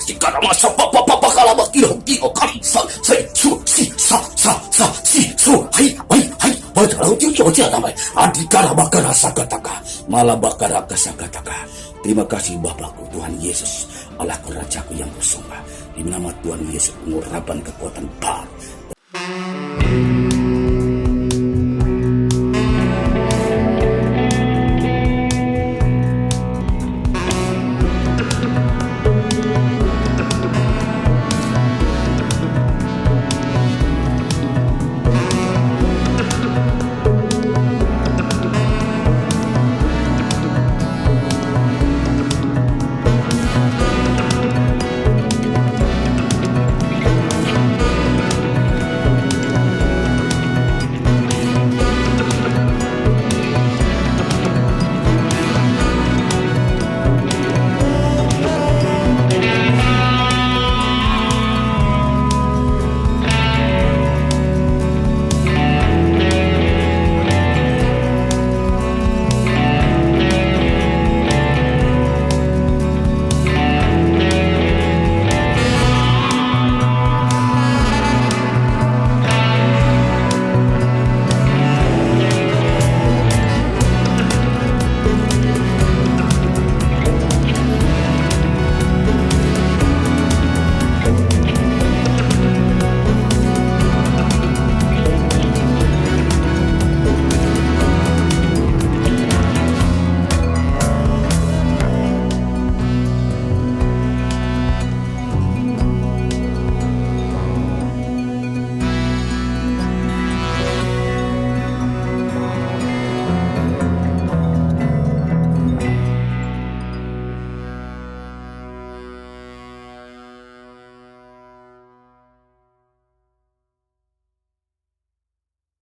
Jika masa kalau kilo kali saya su si sa si su hai padahal itu saja namanya adikara bakara sakataka malah bakara kasakataka. Terima kasih Bapakku Tuhan Yesus Allah Rajaku yang bersembah. Di nama Tuhan Yesus pengurapan kekuatan baru.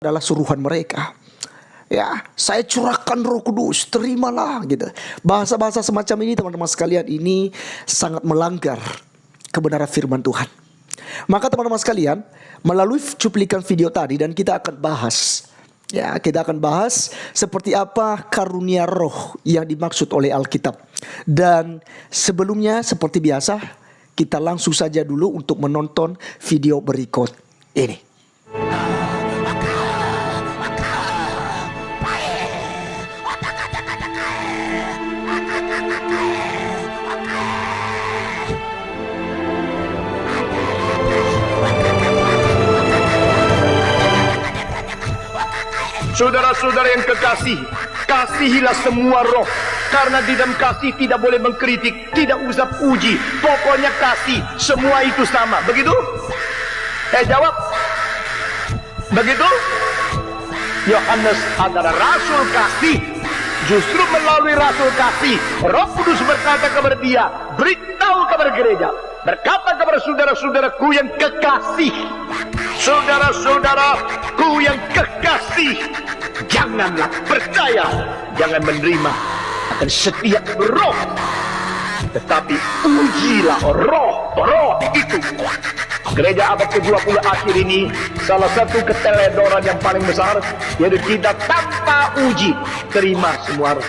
Adalah suruhan mereka. Ya, saya curahkan Roh Kudus, terimalah gitu. Bahasa-bahasa semacam ini teman-teman sekalian ini sangat melanggar kebenaran firman Tuhan. Maka teman-teman sekalian, melalui cuplikan video tadi dan kita akan bahas, ya, kita akan bahas seperti apa karunia roh yang dimaksud oleh Alkitab. Dan sebelumnya seperti biasa, kita langsung saja dulu untuk menonton video berikut ini. Saudara-saudara yang kekasih, kasihilah semua roh. Karena di dalam kasih tidak boleh mengkritik, tidak usah puji. Pokoknya kasih, semua itu sama. Begitu? Jawab. Begitu? Yohanes adalah rasul kasih. Justru melalui rasul kasih, Roh Kudus berkata kepada dia, beritahu kepada gereja, berkata kepada saudara-saudaraku yang kekasih, saudara-saudaraku yang kekasih, janganlah percaya, jangan menerima akan setiap roh, tetapi ujilah roh itu. Gereja abad ke-20 akhir ini salah satu keteledoran yang paling besar, yaitu kita tanpa uji terima semua roh.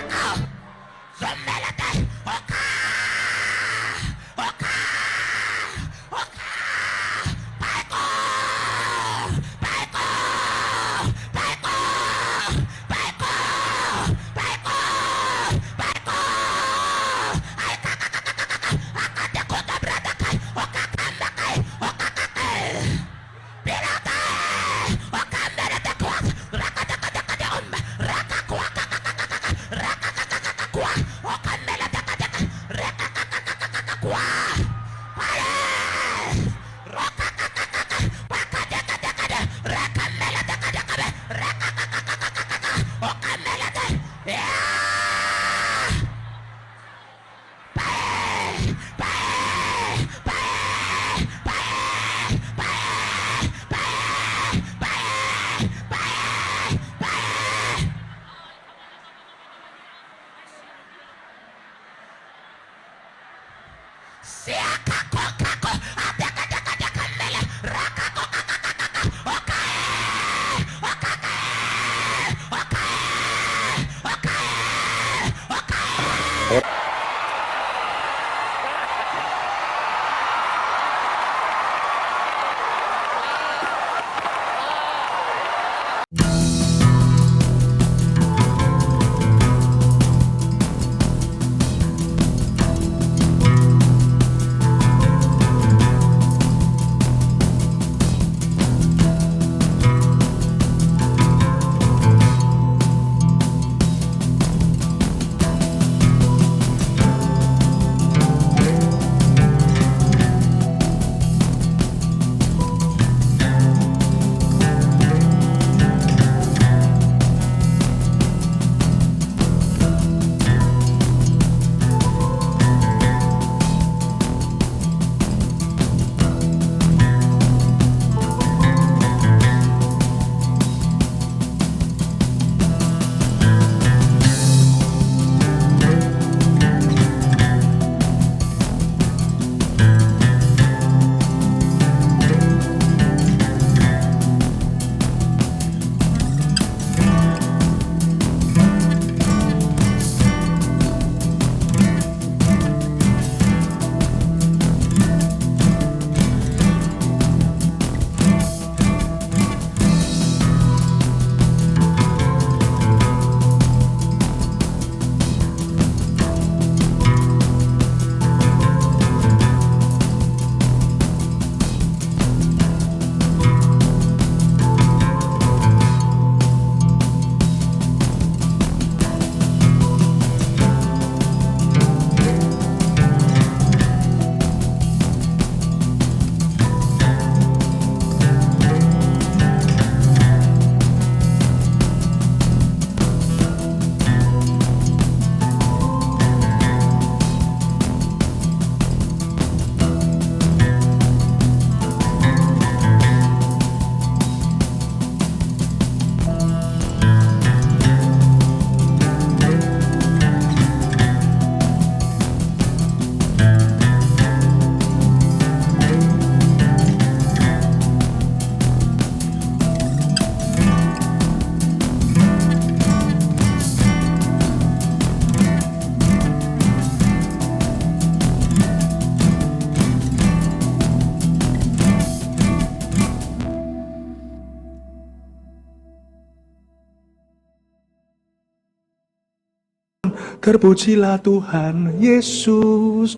Terpujilah Tuhan Yesus.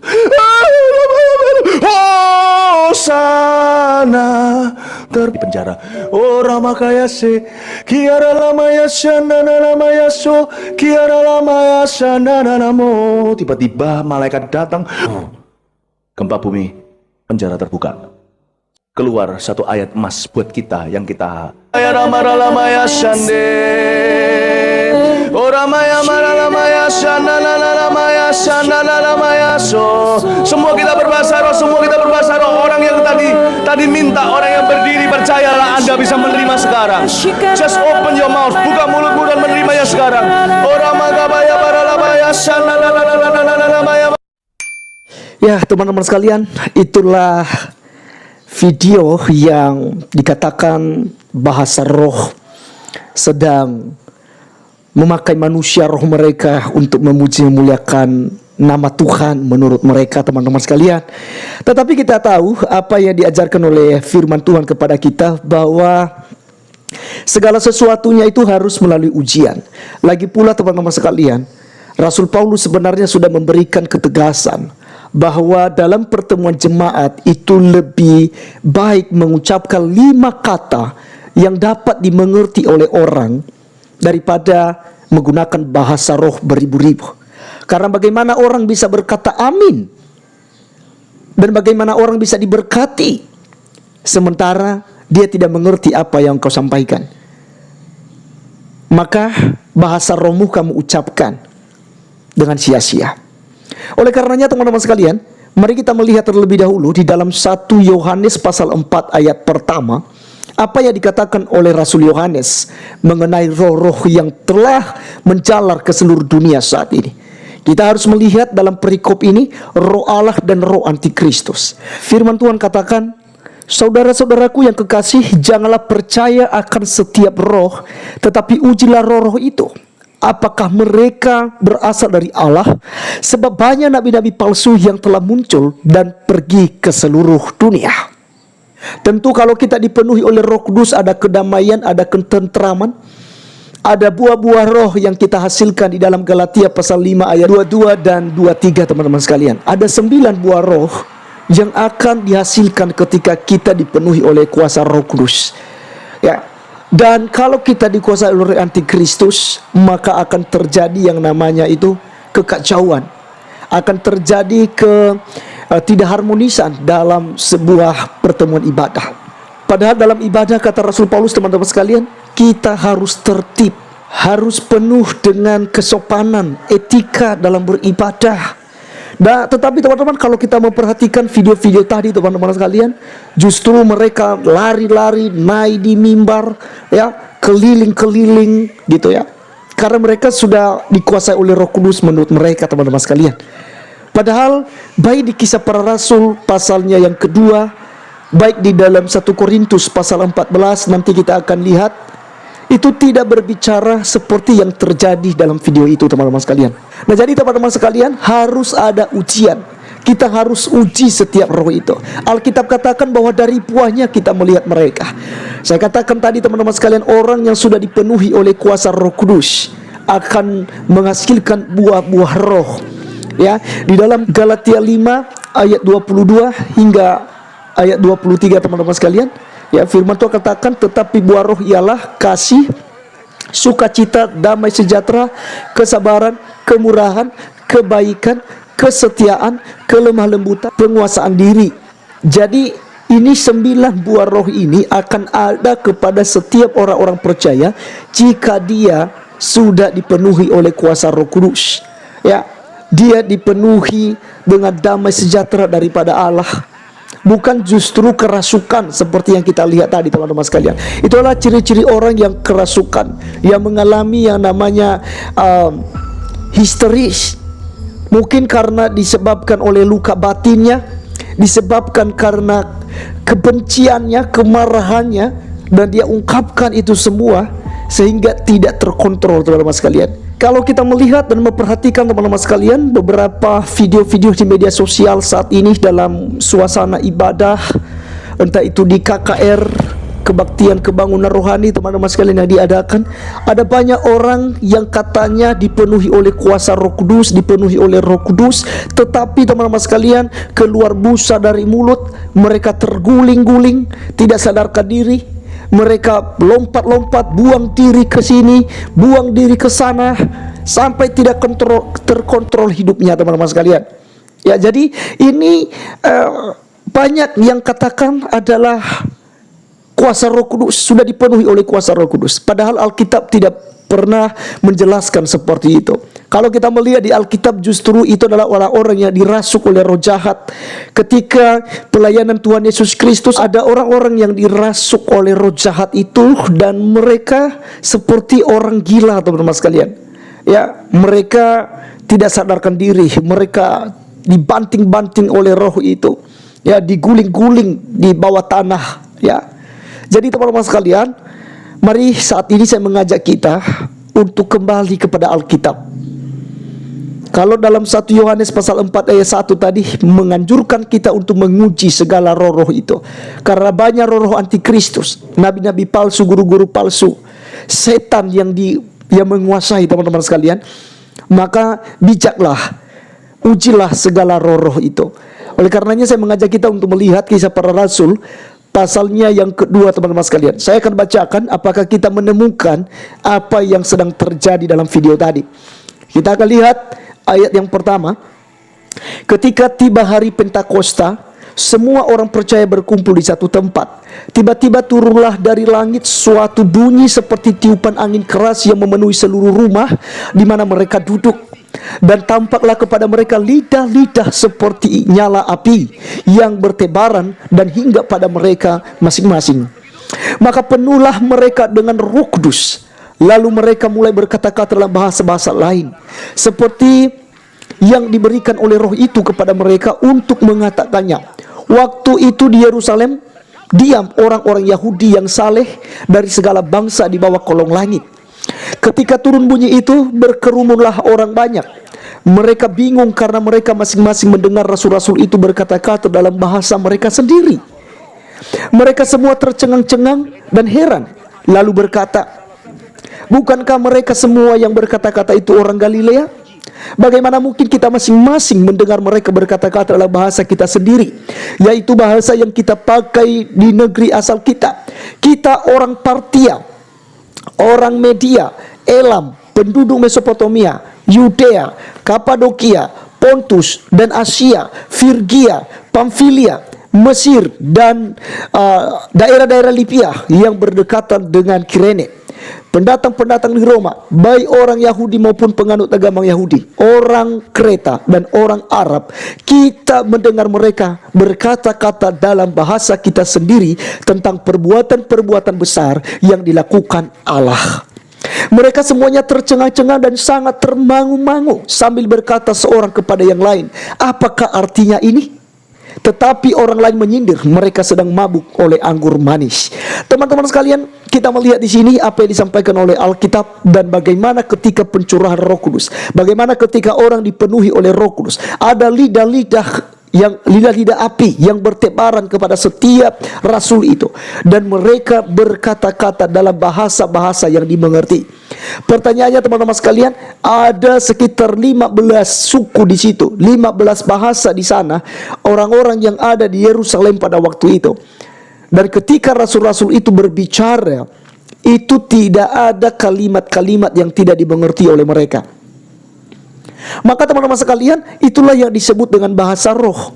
Hosana di penjara. Oh ramakayase kiara lamaya shanana lamaya so kiara lamaya shanana namo. Tiba-tiba malaikat datang. Gempa bumi, penjara terbuka. Keluar satu ayat emas buat kita yang kita lamaya shande. Oramaya maralamaya shananalamaya shananalamaya so. Semua kita berbahasa roh, semua kita berbahasa roh. Orang yang tadi minta, orang yang berdiri, percayalah Anda bisa menerima sekarang. Just open your mouth, buka mulutmu dan menerimanya sekarang. Oramagabaya maralamaya shananalamaya. Ya teman-teman sekalian, itulah video yang dikatakan bahasa roh sedang memakai manusia roh mereka untuk memuji memuliakan nama Tuhan menurut mereka teman-teman sekalian. Tetapi kita tahu apa yang diajarkan oleh firman Tuhan kepada kita, bahwa segala sesuatunya itu harus melalui ujian. Lagi pula teman-teman sekalian, Rasul Paulus sebenarnya sudah memberikan ketegasan bahwa dalam pertemuan jemaat itu lebih baik mengucapkan 5 kata yang dapat dimengerti oleh orang daripada menggunakan bahasa roh beribu-ribu. Karena bagaimana orang bisa berkata amin, dan bagaimana orang bisa diberkati sementara dia tidak mengerti apa yang kau sampaikan. Maka bahasa rohmu kamu ucapkan dengan sia-sia. Oleh karenanya teman-teman sekalian, mari kita melihat terlebih dahulu di dalam 1 Yohanes pasal 4 ayat pertama, apa yang dikatakan oleh Rasul Yohanes mengenai roh-roh yang telah menjalar ke seluruh dunia saat ini. Kita harus melihat dalam perikop ini roh Allah dan roh antikristus. Firman Tuhan katakan, saudara-saudaraku yang kekasih, janganlah percaya akan setiap roh, tetapi ujilah roh-roh itu, apakah mereka berasal dari Allah, sebab banyak nabi-nabi palsu yang telah muncul dan pergi ke seluruh dunia. Tentu kalau kita dipenuhi oleh Roh Kudus, ada kedamaian, ada ketentraman, ada buah-buah roh yang kita hasilkan di dalam Galatia pasal 5 ayat 22 dan 23 teman-teman sekalian. Ada 9 buah roh yang akan dihasilkan ketika kita dipenuhi oleh kuasa Roh Kudus. Ya. Dan kalau kita dikuasai oleh antikristus, maka akan terjadi yang namanya itu kekacauan. Akan terjadi tidak harmonisan dalam sebuah pertemuan ibadah. Padahal dalam ibadah, kata Rasul Paulus teman-teman sekalian, kita harus tertib, harus penuh dengan kesopanan, etika dalam beribadah. Nah, tetapi teman-teman, kalau kita memperhatikan video-video tadi teman-teman sekalian, justru mereka lari-lari naik di mimbar, ya, keliling-keliling gitu ya. Karena mereka sudah dikuasai oleh Roh Kudus menurut mereka teman-teman sekalian. Padahal baik di Kisah Para Rasul pasalnya yang kedua, baik di dalam 1 Korintus pasal 14 nanti kita akan lihat, itu tidak berbicara seperti yang terjadi dalam video itu teman-teman sekalian. Nah jadi teman-teman sekalian, harus ada ujian. Kita harus uji setiap roh itu. Alkitab katakan bahwa dari buahnya kita melihat mereka. Saya katakan tadi teman-teman sekalian, orang yang sudah dipenuhi oleh kuasa Roh Kudus akan menghasilkan buah-buah roh. Ya, di dalam Galatia 5 ayat 22 hingga ayat 23 teman-teman sekalian, ya, firman Tuhan katakan, tetapi buah roh ialah kasih, sukacita, damai sejahtera, kesabaran, kemurahan, kebaikan, kesetiaan, kelemah lembutan, penguasaan diri. Jadi ini 9 buah roh ini akan ada kepada setiap orang-orang percaya jika dia sudah dipenuhi oleh kuasa Roh Kudus. Ya, dia dipenuhi dengan damai sejahtera daripada Allah, bukan justru kerasukan seperti yang kita lihat tadi teman-teman sekalian. Itulah ciri-ciri orang yang kerasukan, yang mengalami yang namanya histeris. Mungkin karena disebabkan oleh luka batinnya, disebabkan karena kebenciannya, kemarahannya, dan dia ungkapkan itu semua sehingga tidak terkontrol teman-teman sekalian. Kalau kita melihat dan memperhatikan teman-teman sekalian, beberapa video-video di media sosial saat ini dalam suasana ibadah, entah itu di KKR, kebaktian kebangunan rohani teman-teman sekalian yang diadakan, ada banyak orang yang katanya dipenuhi oleh kuasa Roh Kudus, dipenuhi oleh Roh Kudus, tetapi teman-teman sekalian keluar busa dari mulut, mereka terguling-guling, tidak sadarkan diri, mereka lompat-lompat, buang diri ke sini, buang diri ke sana, sampai tidak terkontrol hidupnya teman-teman sekalian. Ya, jadi ini banyak yang katakan adalah kuasa Roh Kudus, sudah dipenuhi oleh kuasa Roh Kudus. Padahal Alkitab tidak pernah menjelaskan seperti itu. Kalau kita melihat di Alkitab, justru itu adalah orang-orang yang dirasuk oleh roh jahat. Ketika pelayanan Tuhan Yesus Kristus, ada orang-orang yang dirasuk oleh roh jahat itu, dan mereka seperti orang gila teman-teman sekalian. Ya, mereka tidak sadarkan diri, mereka dibanting-banting oleh roh itu. Ya, diguling-guling di bawah tanah. Ya. Jadi teman-teman sekalian, mari saat ini saya mengajak kita untuk kembali kepada Alkitab. Kalau dalam 1 Yohanes pasal 4 ayat 1 tadi menganjurkan kita untuk menguji segala roh-roh itu. Karena banyak roh-roh antikristus, nabi-nabi palsu, guru-guru palsu, setan yang menguasai teman-teman sekalian. Maka bijaklah, ujilah segala roh-roh itu. Oleh karenanya saya mengajak kita untuk melihat Kisah Para Rasul pasalnya yang kedua teman-teman sekalian. Saya akan bacakan apakah kita menemukan apa yang sedang terjadi dalam video tadi. Kita akan lihat ayat yang pertama. Ketika tiba hari Pentakosta, semua orang percaya berkumpul di satu tempat. Tiba-tiba turunlah dari langit suatu bunyi seperti tiupan angin keras yang memenuhi seluruh rumah di mana mereka duduk. Dan tampaklah kepada mereka lidah-lidah seperti nyala api yang bertebaran dan hingga pada mereka masing-masing. Maka penuhlah mereka dengan Roh Kudus. Lalu mereka mulai berkata-kata dalam bahasa-bahasa lain, seperti yang diberikan oleh Roh itu kepada mereka untuk mengatakannya. Waktu itu di Yerusalem diam orang-orang Yahudi yang saleh dari segala bangsa di bawah kolong langit. Ketika turun bunyi itu, berkerumunlah orang banyak. Mereka bingung karena mereka masing-masing mendengar rasul-rasul itu berkata-kata dalam bahasa mereka sendiri. Mereka semua tercengang-cengang dan heran, lalu berkata, bukankah mereka semua yang berkata-kata itu orang Galilea? Bagaimana mungkin kita masing-masing mendengar mereka berkata-kata dalam bahasa kita sendiri, yaitu bahasa yang kita pakai di negeri asal kita. Kita orang Partia, orang Media, Elam, penduduk Mesopotamia, Yudea, Kapadokia, Pontus dan Asia, Firgia, Pamfilia, Mesir dan daerah-daerah Libya yang berdekatan dengan Kirene. Pendatang-pendatang di Roma, baik orang Yahudi maupun penganut agama Yahudi, orang Kreta dan orang Arab, kita mendengar mereka berkata-kata dalam bahasa kita sendiri tentang perbuatan-perbuatan besar yang dilakukan Allah. Mereka semuanya tercengang-cengang dan sangat termangu-mangu sambil berkata seorang kepada yang lain, apakah artinya ini? Tetapi orang lain menyindir, mereka sedang mabuk oleh anggur manis. Teman-teman sekalian, kita melihat di sini apa yang disampaikan oleh Alkitab dan bagaimana ketika pencurahan Roh Kudus, bagaimana ketika orang dipenuhi oleh Roh Kudus, ada lidah-lidah api yang bertebaran kepada setiap rasul itu, dan mereka berkata-kata dalam bahasa-bahasa yang dimengerti. Pertanyaannya teman-teman sekalian, ada sekitar 15 suku di situ, 15 bahasa di sana, orang-orang yang ada di Yerusalem pada waktu itu. Dan ketika rasul-rasul itu berbicara, itu tidak ada kalimat-kalimat yang tidak dimengerti oleh mereka. Maka teman-teman sekalian, itulah yang disebut dengan bahasa roh.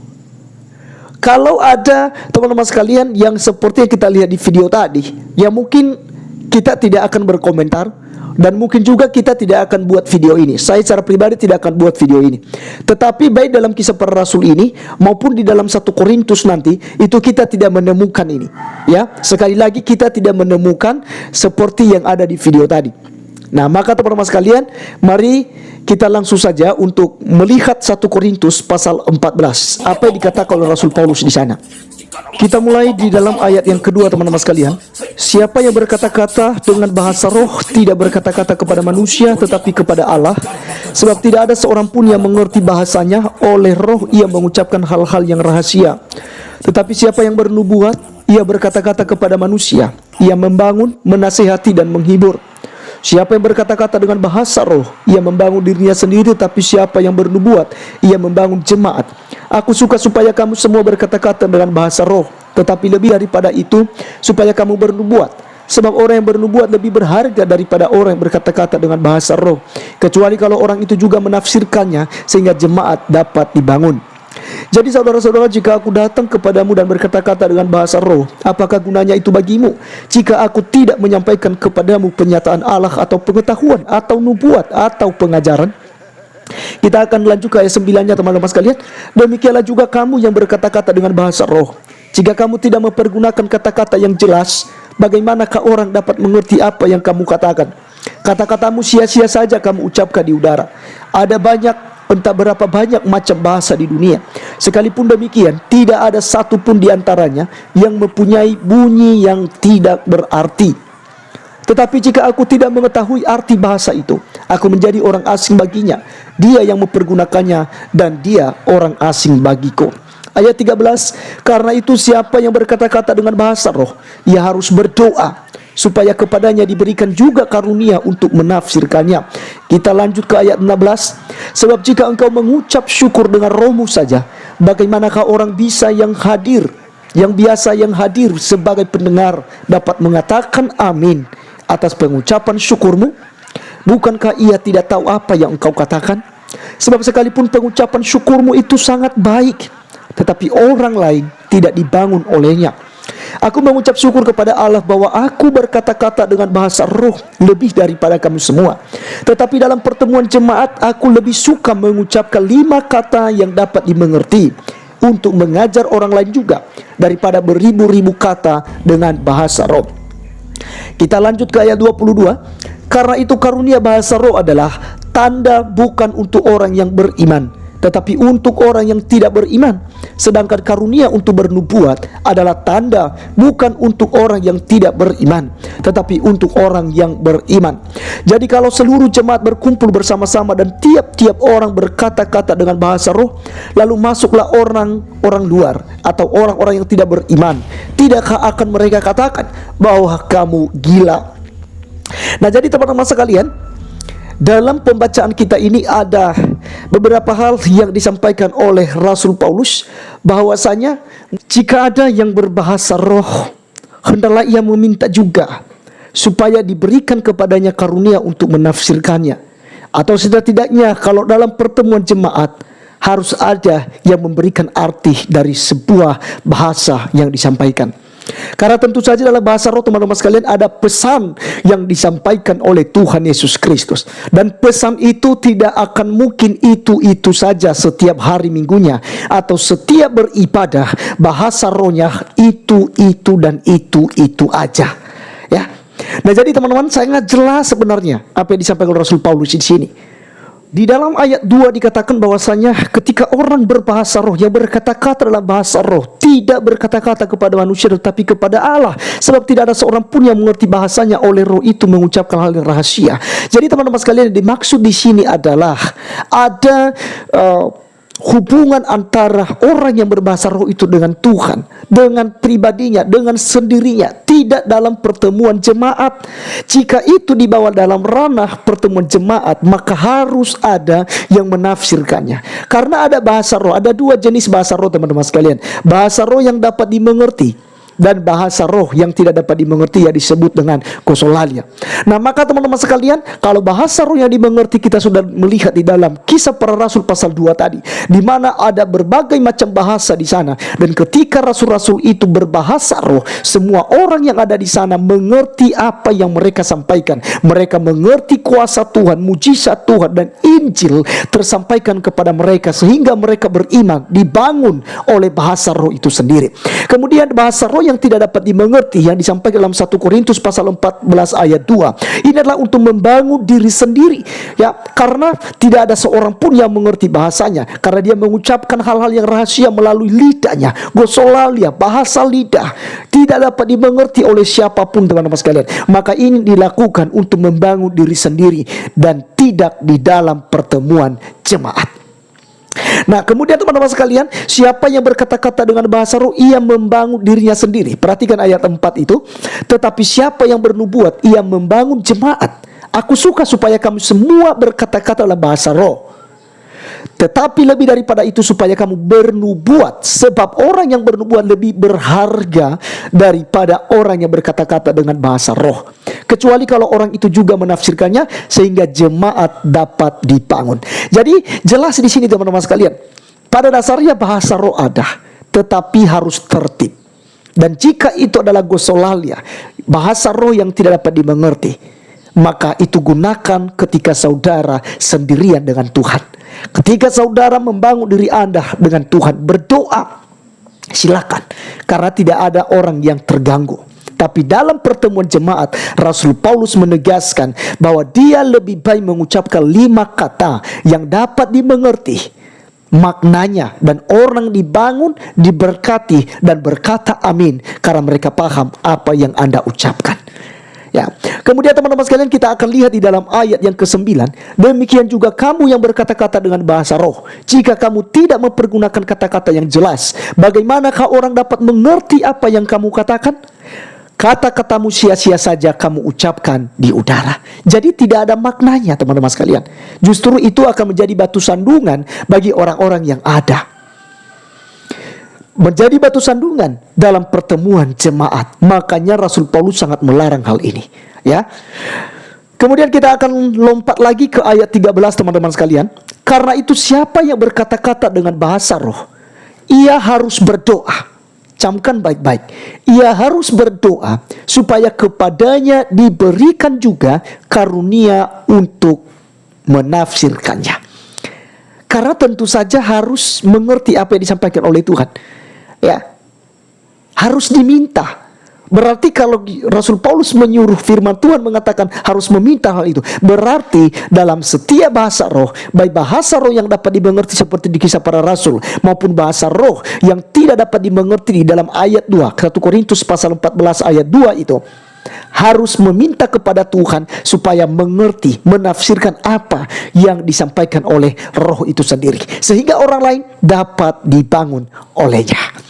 Kalau ada teman-teman sekalian yang seperti yang kita lihat di video tadi, ya mungkin kita tidak akan berkomentar, dan mungkin juga kita tidak akan buat video ini. Saya secara pribadi tidak akan buat video ini. Tetapi baik dalam Kisah Para Rasul ini maupun di dalam 1 Korintus nanti, itu kita tidak menemukan ini. Ya, sekali lagi kita tidak menemukan seperti yang ada di video tadi. Nah, maka teman-teman sekalian, mari kita langsung saja untuk melihat 1 Korintus pasal 14. Apa yang dikatakan oleh Rasul Paulus di sana? Kita mulai di dalam ayat yang kedua teman-teman sekalian. Siapa yang berkata-kata dengan bahasa roh tidak berkata-kata kepada manusia tetapi kepada Allah, sebab tidak ada seorang pun yang mengerti bahasanya. Oleh roh ia mengucapkan hal-hal yang rahasia. Tetapi siapa yang bernubuat, ia berkata-kata kepada manusia ia membangun, menasihati dan menghibur. Siapa yang berkata-kata dengan bahasa roh, ia membangun dirinya sendiri, tapi siapa yang bernubuat, ia membangun jemaat. Aku suka supaya kamu semua berkata-kata dengan bahasa roh, tetapi lebih daripada itu, supaya kamu bernubuat. Sebab orang yang bernubuat lebih berharga daripada orang yang berkata-kata dengan bahasa roh, kecuali kalau orang itu juga menafsirkannya, sehingga jemaat dapat dibangun. Jadi saudara-saudara, jika aku datang kepadamu dan berkata-kata dengan bahasa roh, apakah gunanya itu bagimu? Jika aku tidak menyampaikan kepadamu penyataan Allah atau pengetahuan atau nubuat atau pengajaran. Kita akan lanjut ke ayat 9-nya teman-teman sekalian. Demikianlah juga kamu yang berkata-kata dengan bahasa roh. Jika kamu tidak mempergunakan kata-kata yang jelas, bagaimanakah orang dapat mengerti apa yang kamu katakan? Kata-katamu sia-sia saja kamu ucapkan di udara. Ada entah berapa banyak macam bahasa di dunia. Sekalipun demikian, tidak ada satu pun di antaranya yang mempunyai bunyi yang tidak berarti. Tetapi jika aku tidak mengetahui arti bahasa itu, aku menjadi orang asing baginya. Dia yang mempergunakannya dan dia orang asing bagiku. Ayat 13, karena itu siapa yang berkata-kata dengan bahasa roh, ia harus berdoa, supaya kepadanya diberikan juga karunia untuk menafsirkannya. Kita lanjut ke ayat 16. Sebab jika engkau mengucap syukur dengan rohmu saja, bagaimanakah orang bisa yang biasa yang hadir sebagai pendengar dapat mengatakan amin atas pengucapan syukurmu? Bukankah ia tidak tahu apa yang engkau katakan? Sebab sekalipun pengucapan syukurmu itu sangat baik, tetapi orang lain tidak dibangun olehnya. Aku mengucap syukur kepada Allah bahwa aku berkata-kata dengan bahasa roh lebih daripada kamu semua. Tetapi dalam pertemuan jemaat, aku lebih suka mengucapkan 5 kata yang dapat dimengerti untuk mengajar orang lain juga, daripada beribu-ribu kata dengan bahasa roh. Kita lanjut ke ayat 22. Karena itu karunia bahasa roh adalah tanda bukan untuk orang yang beriman, tetapi untuk orang yang tidak beriman. Sedangkan karunia untuk bernubuat adalah tanda bukan untuk orang yang tidak beriman, tetapi untuk orang yang beriman. Jadi kalau seluruh jemaat berkumpul bersama-sama dan tiap-tiap orang berkata-kata dengan bahasa roh, lalu masuklah orang luar atau orang-orang yang tidak beriman, tidakkah akan mereka katakan bahwa kamu gila? Nah, jadi teman-teman sekalian, dalam pembacaan kita ini ada beberapa hal yang disampaikan oleh Rasul Paulus, bahwasanya jika ada yang berbahasa roh, hendaklah ia meminta juga supaya diberikan kepadanya karunia untuk menafsirkannya. Atau setidak-tidaknya kalau dalam pertemuan jemaat harus ada yang memberikan arti dari sebuah bahasa yang disampaikan. Karena tentu saja dalam bahasa roh teman-teman sekalian ada pesan yang disampaikan oleh Tuhan Yesus Kristus. Dan pesan itu tidak akan mungkin itu saja setiap hari minggunya, atau setiap beribadah bahasa rohnya itu dan itu aja. Ya. Nah, jadi teman-teman, sangat jelas sebenarnya apa yang disampaikan oleh Rasul Paulus di sini. Di dalam ayat 2 dikatakan bahwasanya ketika orang berbahasa roh, yang berkata-kata dalam bahasa roh tidak berkata-kata kepada manusia tetapi kepada Allah, sebab tidak ada seorang pun yang mengerti bahasanya, oleh roh itu mengucapkan hal yang rahasia. Jadi teman-teman sekalian, yang dimaksud di sini adalah ada hubungan antara orang yang berbahasa roh itu dengan Tuhan, dengan pribadinya, dengan sendirinya, tidak dalam pertemuan jemaat. Jika itu dibawa dalam ranah pertemuan jemaat, maka harus ada yang menafsirkannya. Karena ada bahasa roh, ada 2 jenis bahasa roh teman-teman sekalian. Bahasa roh yang dapat dimengerti dan bahasa roh yang tidak dapat dimengerti, ya disebut dengan kosolalia. Nah, maka teman-teman sekalian, kalau bahasa roh yang dimengerti kita sudah melihat di dalam Kisah Para Rasul pasal 2 tadi, di mana ada berbagai macam bahasa di sana. Dan ketika rasul-rasul itu berbahasa roh, semua orang yang ada di sana mengerti apa yang mereka sampaikan. Mereka mengerti kuasa Tuhan, mujizat Tuhan, dan Injil tersampaikan kepada mereka, sehingga mereka beriman, dibangun oleh bahasa roh itu sendiri. Kemudian bahasa roh yang tidak dapat dimengerti yang disampaikan dalam 1 Korintus pasal 14 ayat 2, ini adalah untuk membangun diri sendiri, ya, karena tidak ada seorang pun yang mengerti bahasanya, karena dia mengucapkan hal-hal yang rahasia melalui lidahnya. Gosolalia, bahasa lidah, tidak dapat dimengerti oleh siapapun teman-teman sekalian. Maka ini dilakukan untuk membangun diri sendiri dan tidak di dalam pertemuan jemaat. Nah, kemudian teman-teman sekalian, siapa yang berkata-kata dengan bahasa roh, ia membangun dirinya sendiri. Perhatikan ayat 4 itu. Tetapi siapa yang bernubuat, ia membangun jemaat. Aku suka supaya kamu semua berkata-kata dalam bahasa roh. Tetapi lebih daripada itu supaya kamu bernubuat, sebab orang yang bernubuat lebih berharga daripada orang yang berkata-kata dengan bahasa roh, kecuali kalau orang itu juga menafsirkannya, sehingga jemaat dapat dibangun. Jadi jelas di sini teman-teman sekalian, pada dasarnya bahasa roh ada, tetapi harus tertib. Dan jika itu adalah gosolalia, bahasa roh yang tidak dapat dimengerti, maka itu gunakan ketika saudara sendirian dengan Tuhan. Ketika saudara membangun diri Anda dengan Tuhan, berdoa, silakan, karena tidak ada orang yang terganggu. Tapi dalam pertemuan jemaat, Rasul Paulus menegaskan bahwa dia lebih baik mengucapkan 5 kata yang dapat dimengerti maknanya, dan orang dibangun, diberkati, dan berkata amin karena mereka paham apa yang Anda ucapkan. Ya. Kemudian teman-teman sekalian, kita akan lihat di dalam ayat yang ke-9. Demikian juga kamu yang berkata-kata dengan bahasa roh, jika kamu tidak mempergunakan kata-kata yang jelas, bagaimanakah orang dapat mengerti apa yang kamu katakan? Kata-katamu sia-sia saja kamu ucapkan di udara. Jadi tidak ada maknanya teman-teman sekalian. Justru itu akan menjadi batu sandungan bagi orang-orang yang ada. Menjadi batu sandungan dalam pertemuan jemaat. Makanya Rasul Paulus sangat melarang hal ini, ya. Kemudian kita akan lompat lagi ke ayat 13 teman-teman sekalian. Karena itu siapa yang berkata-kata dengan bahasa roh, ia harus berdoa. Camkan baik-baik. Ia harus berdoa supaya kepadanya diberikan juga karunia untuk menafsirkannya. Karena tentu saja harus mengerti apa yang disampaikan oleh Tuhan. Ya, harus diminta. Berarti kalau Rasul Paulus menyuruh firman Tuhan mengatakan harus meminta hal itu, berarti dalam setiap bahasa roh, baik bahasa roh yang dapat dimengerti seperti di Kisah Para Rasul, maupun bahasa roh yang tidak dapat dimengerti di dalam ayat 2 1 Korintus pasal 14 ayat 2 itu, harus meminta kepada Tuhan supaya mengerti, menafsirkan apa yang disampaikan oleh roh itu sendiri, sehingga orang lain dapat dibangun olehnya.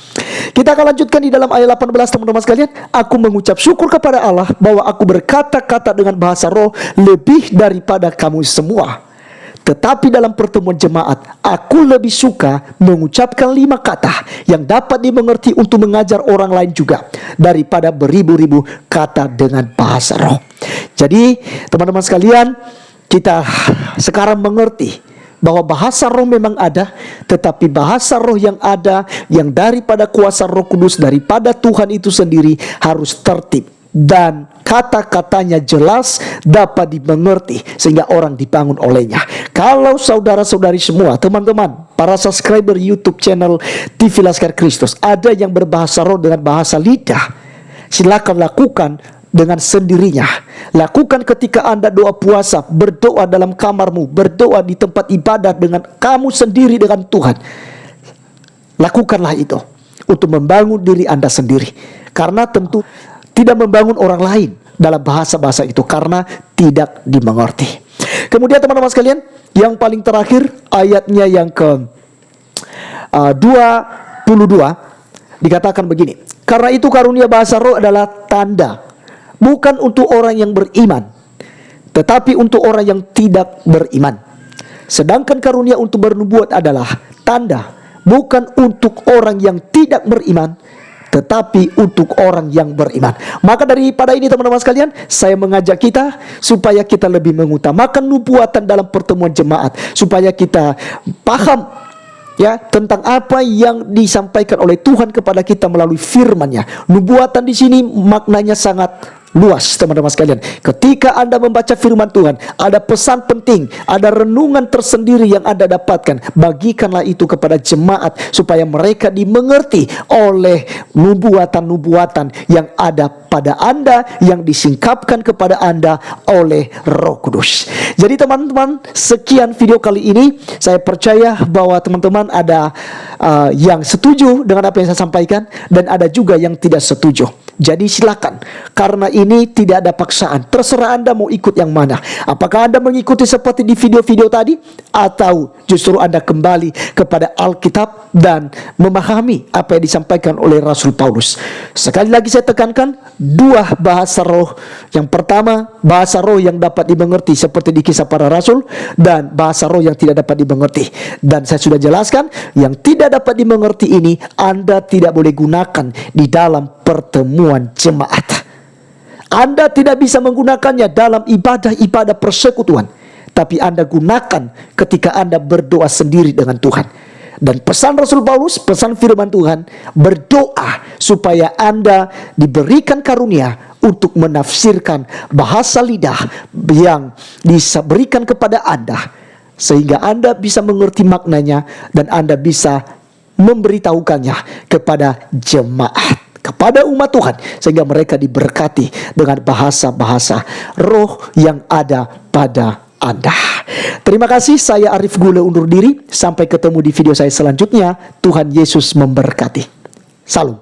Kita akan lanjutkan di dalam ayat 18 teman-teman sekalian. Aku mengucap syukur kepada Allah bahwa aku berkata-kata dengan bahasa roh lebih daripada kamu semua. Tetapi dalam pertemuan jemaat, aku lebih suka mengucapkan 5 kata yang dapat dimengerti untuk mengajar orang lain juga, daripada beribu-ribu kata dengan bahasa roh. Jadi teman-teman sekalian, kita sekarang mengerti bahwa bahasa roh memang ada, tetapi bahasa roh yang ada, yang daripada kuasa Roh Kudus, daripada Tuhan itu sendiri, harus tertib dan kata-katanya jelas, dapat dimengerti, sehingga orang dibangun olehnya. Kalau saudara-saudari semua, teman-teman, para subscriber YouTube channel TV Laskar Kristus, ada yang berbahasa roh dengan bahasa lidah, silakan lakukan dengan sendirinya. Lakukan ketika Anda doa puasa, berdoa dalam kamarmu, berdoa di tempat ibadat dengan kamu sendiri dengan Tuhan. Lakukanlah itu untuk membangun diri Anda sendiri, karena tentu tidak membangun orang lain dalam bahasa-bahasa itu karena tidak dimengerti. Kemudian teman-teman sekalian, yang paling terakhir ayatnya yang ke 22 dikatakan begini. Karena itu karunia bahasa roh adalah tanda, bukan untuk orang yang beriman, tetapi untuk orang yang tidak beriman. Sedangkan karunia untuk bernubuat adalah tanda, bukan untuk orang yang tidak beriman, tetapi untuk orang yang beriman. Maka daripada ini teman-teman sekalian, saya mengajak kita supaya kita lebih mengutamakan nubuatan dalam pertemuan jemaat, supaya kita paham ya tentang apa yang disampaikan oleh Tuhan kepada kita melalui firman-Nya. Nubuatan di sini maknanya sangat luas teman-teman sekalian. Ketika Anda membaca firman Tuhan, ada pesan penting, ada renungan tersendiri yang Anda dapatkan. Bagikanlah itu kepada jemaat supaya mereka dimengerti oleh nubuatan-nubuatan yang ada pada Anda, yang disingkapkan kepada Anda oleh Roh Kudus. Jadi teman-teman, sekian video kali ini. Saya percaya bahwa teman-teman ada yang setuju dengan apa yang saya sampaikan, dan ada juga yang tidak setuju. Jadi silakan, karena ini tidak ada paksaan. Terserah Anda mau ikut yang mana. Apakah Anda mengikuti seperti di video-video tadi, atau justru Anda kembali kepada Alkitab dan memahami apa yang disampaikan oleh Rasul Paulus. Sekali lagi saya tekankan, dua bahasa roh. Yang pertama, bahasa roh yang dapat dimengerti seperti di Kisah Para Rasul, dan bahasa roh yang tidak dapat dimengerti. Dan saya sudah jelaskan, yang tidak dapat dimengerti ini Anda tidak boleh gunakan di dalam pertemuan jemaat. Anda tidak bisa menggunakannya dalam ibadah-ibadah persekutuan, tapi Anda gunakan ketika Anda berdoa sendiri dengan Tuhan. Dan pesan Rasul Paulus, pesan firman Tuhan, berdoa supaya Anda diberikan karunia untuk menafsirkan bahasa lidah yang diberikan kepada Anda, sehingga Anda bisa mengerti maknanya dan Anda bisa memberitahukannya kepada jemaat, kepada umat Tuhan, sehingga mereka diberkati dengan bahasa-bahasa roh yang ada pada Anda. Terima kasih, saya Arif Gule undur diri. Sampai ketemu di video saya selanjutnya. Tuhan Yesus memberkati. Salam.